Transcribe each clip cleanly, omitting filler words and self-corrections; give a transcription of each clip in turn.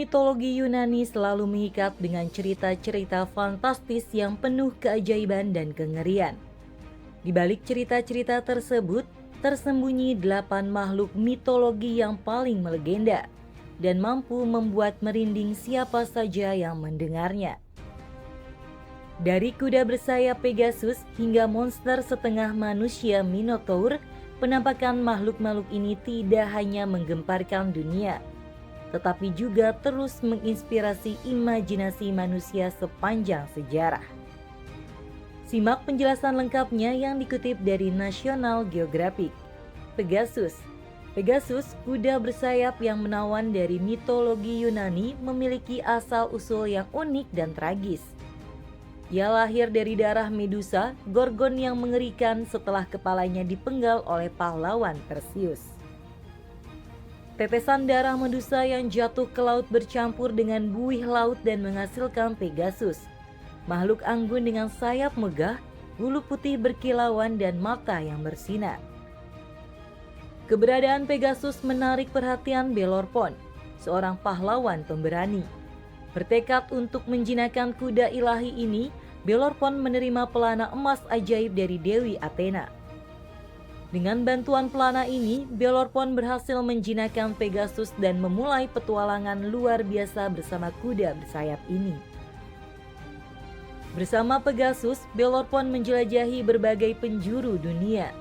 mitologi Yunani selalu mengikat dengan cerita-cerita fantastis yang penuh keajaiban dan kengerian. Di balik cerita-cerita tersebut, tersembunyi 8 makhluk mitologi yang paling melegenda dan mampu membuat merinding siapa saja yang mendengarnya. Dari kuda bersayap Pegasus hingga monster setengah manusia Minotaur, penampakan makhluk-makhluk ini tidak hanya menggemparkan dunia, tetapi juga terus menginspirasi imajinasi manusia sepanjang sejarah. Simak penjelasan lengkapnya yang dikutip dari National Geographic. Pegasus. Pegasus, kuda bersayap yang menawan dari mitologi Yunani, memiliki asal-usul yang unik dan tragis. Ia lahir dari darah Medusa, Gorgon yang mengerikan setelah kepalanya dipenggal oleh pahlawan Perseus. Tetesan darah Medusa yang jatuh ke laut bercampur dengan buih laut dan menghasilkan Pegasus, makhluk anggun dengan sayap megah, bulu putih berkilauan dan mata yang bersinar. Keberadaan Pegasus menarik perhatian Belorpon, seorang pahlawan pemberani. Bertekad untuk menjinakkan kuda ilahi ini, Belorpon menerima pelana emas ajaib dari Dewi Athena. Dengan bantuan pelana ini, Belorpon berhasil menjinakkan Pegasus dan memulai petualangan luar biasa bersama kuda bersayap ini. Bersama Pegasus, Belorpon menjelajahi berbagai penjuru dunia,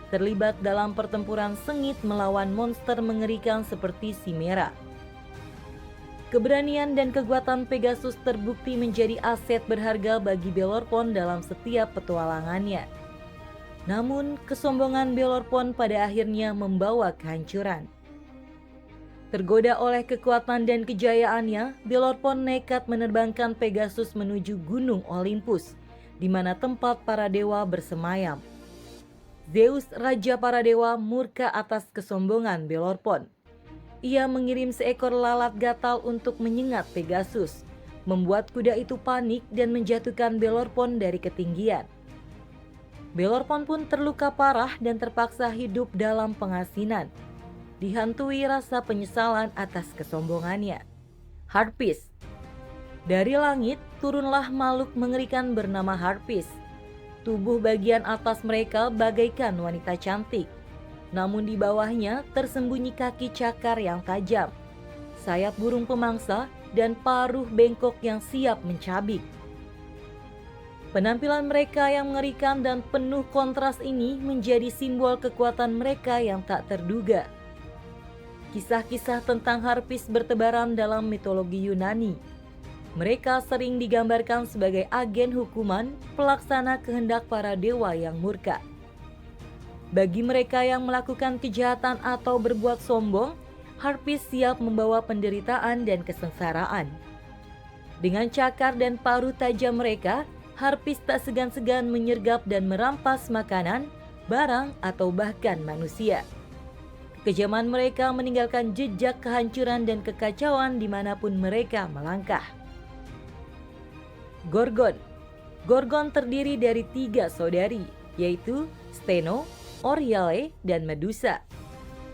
terlibat dalam pertempuran sengit melawan monster mengerikan seperti Chimera. Keberanian dan kekuatan Pegasus terbukti menjadi aset berharga bagi Belorpon dalam setiap petualangannya. Namun, kesombongan Belorpon pada akhirnya membawa kehancuran. Tergoda oleh kekuatan dan kejayaannya, Belorpon nekat menerbangkan Pegasus menuju Gunung Olympus, di mana tempat para dewa bersemayam. Zeus, raja para dewa, murka atas kesombongan Belorpon. Ia mengirim seekor lalat gatal untuk menyengat Pegasus, membuat kuda itu panik dan menjatuhkan Belorpon dari ketinggian. Belorpon pun terluka parah dan terpaksa hidup dalam pengasinan, dihantui rasa penyesalan atas kesombongannya. Harpies. Dari langit turunlah makhluk mengerikan bernama Harpies. Tubuh bagian atas mereka bagaikan wanita cantik, namun di bawahnya tersembunyi kaki cakar yang tajam, sayap burung pemangsa, dan paruh bengkok yang siap mencabik. Penampilan mereka yang mengerikan dan penuh kontras ini menjadi simbol kekuatan mereka yang tak terduga. Kisah-kisah tentang Harpies bertebaran dalam mitologi Yunani. Mereka sering digambarkan sebagai agen hukuman, pelaksana kehendak para dewa yang murka. Bagi mereka yang melakukan kejahatan atau berbuat sombong, Harpies siap membawa penderitaan dan kesengsaraan. Dengan cakar dan paruh tajam mereka, Harpies tak segan-segan menyergap dan merampas makanan, barang, atau bahkan manusia. Kekejaman mereka meninggalkan jejak kehancuran dan kekacauan dimanapun mereka melangkah. Gorgon. Gorgon terdiri dari 3 saudari, yaitu Steno, Oryale, dan Medusa.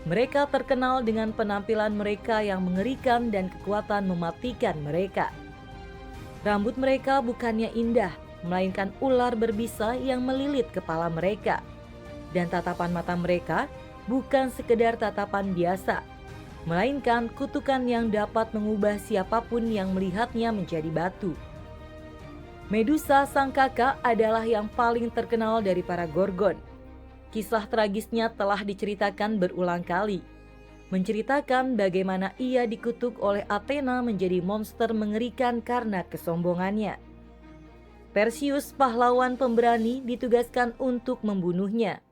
Mereka terkenal dengan penampilan mereka yang mengerikan dan kekuatan mematikan mereka. Rambut mereka bukannya indah, melainkan ular berbisa yang melilit kepala mereka. Dan tatapan mata mereka bukan sekedar tatapan biasa, melainkan kutukan yang dapat mengubah siapapun yang melihatnya menjadi batu. Medusa, sang kakak, adalah yang paling terkenal dari para Gorgon. Kisah tragisnya telah diceritakan berulang kali, menceritakan bagaimana ia dikutuk oleh Athena menjadi monster mengerikan karena kesombongannya. Perseus, pahlawan pemberani, ditugaskan untuk membunuhnya.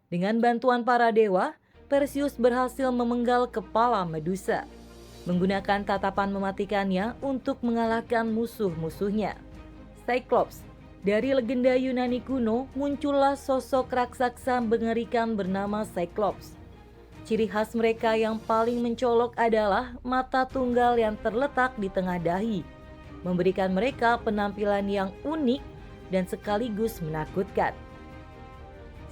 Dengan bantuan para dewa, Perseus berhasil memenggal kepala Medusa, menggunakan tatapan mematikannya untuk mengalahkan musuh-musuhnya. Cyclops. Dari legenda Yunani kuno, muncullah sosok raksasa mengerikan bernama Cyclops. Ciri khas mereka yang paling mencolok adalah mata tunggal yang terletak di tengah dahi, memberikan mereka penampilan yang unik dan sekaligus menakutkan.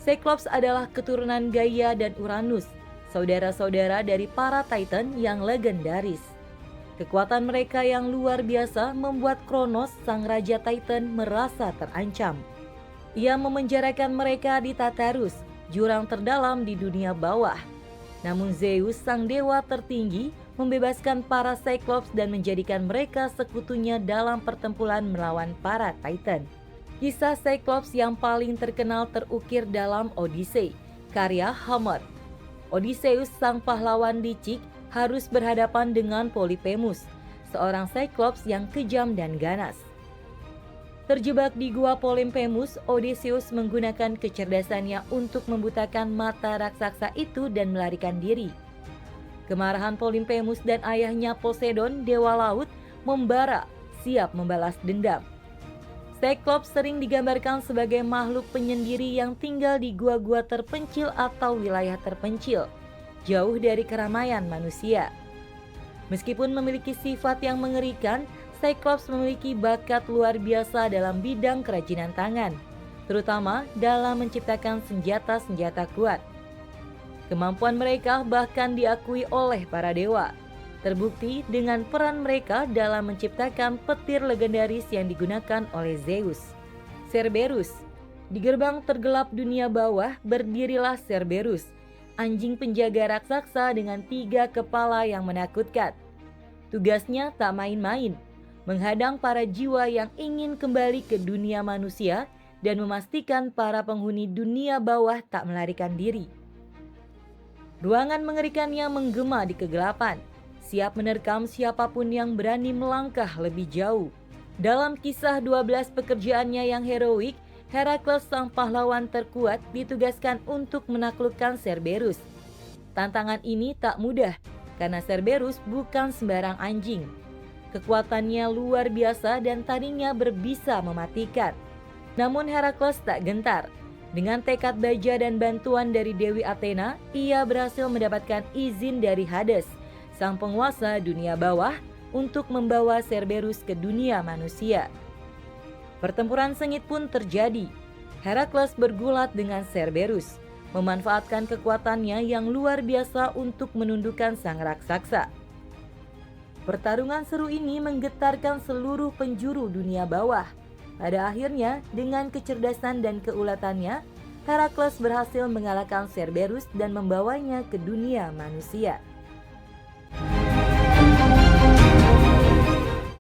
Cyclops adalah keturunan Gaia dan Uranus, saudara-saudara dari para Titan yang legendaris. Kekuatan mereka yang luar biasa membuat Kronos, sang Raja Titan, merasa terancam. Ia memenjarakan mereka di Tartarus, jurang terdalam di dunia bawah. Namun Zeus, sang dewa tertinggi, membebaskan para Cyclops dan menjadikan mereka sekutunya dalam pertempuran melawan para Titan. Kisah Cyclops yang paling terkenal terukir dalam Odyssey, karya Homer. Odysseus, sang pahlawan licik, harus berhadapan dengan Polyphemus, seorang Cyclops yang kejam dan ganas. Terjebak di gua Polyphemus, Odysseus menggunakan kecerdasannya untuk membutakan mata raksasa itu dan melarikan diri. Kemarahan Polyphemus dan ayahnya Poseidon, dewa laut, membara, siap membalas dendam. Cyclops sering digambarkan sebagai makhluk penyendiri yang tinggal di gua-gua terpencil atau wilayah terpencil, jauh dari keramaian manusia. Meskipun memiliki sifat yang mengerikan, Cyclops memiliki bakat luar biasa dalam bidang kerajinan tangan, terutama dalam menciptakan senjata-senjata kuat. Kemampuan mereka bahkan diakui oleh para dewa, terbukti dengan peran mereka dalam menciptakan petir legendaris yang digunakan oleh Zeus. Cerberus. Di gerbang tergelap dunia bawah berdirilah Cerberus, anjing penjaga raksasa dengan 3 kepala yang menakutkan. Tugasnya tak main-main, menghadang para jiwa yang ingin kembali ke dunia manusia dan memastikan para penghuni dunia bawah tak melarikan diri. Ruangan mengerikannya menggema di kegelapan, siap menerkam siapapun yang berani melangkah lebih jauh. Dalam kisah 12 pekerjaannya yang heroik, Herakles, sang pahlawan terkuat, ditugaskan untuk menaklukkan Cerberus. Tantangan ini tak mudah, karena Cerberus bukan sembarang anjing. Kekuatannya luar biasa dan taringnya berbisa mematikan. Namun Herakles tak gentar. Dengan tekad baja dan bantuan dari Dewi Athena, ia berhasil mendapatkan izin dari Hades, sang penguasa dunia bawah, untuk membawa Cerberus ke dunia manusia. Pertempuran sengit pun terjadi. Herakles bergulat dengan Cerberus, memanfaatkan kekuatannya yang luar biasa untuk menundukkan sang raksasa. Pertarungan seru ini menggetarkan seluruh penjuru dunia bawah. Pada akhirnya, dengan kecerdasan dan keulatannya, Herakles berhasil mengalahkan Cerberus dan membawanya ke dunia manusia.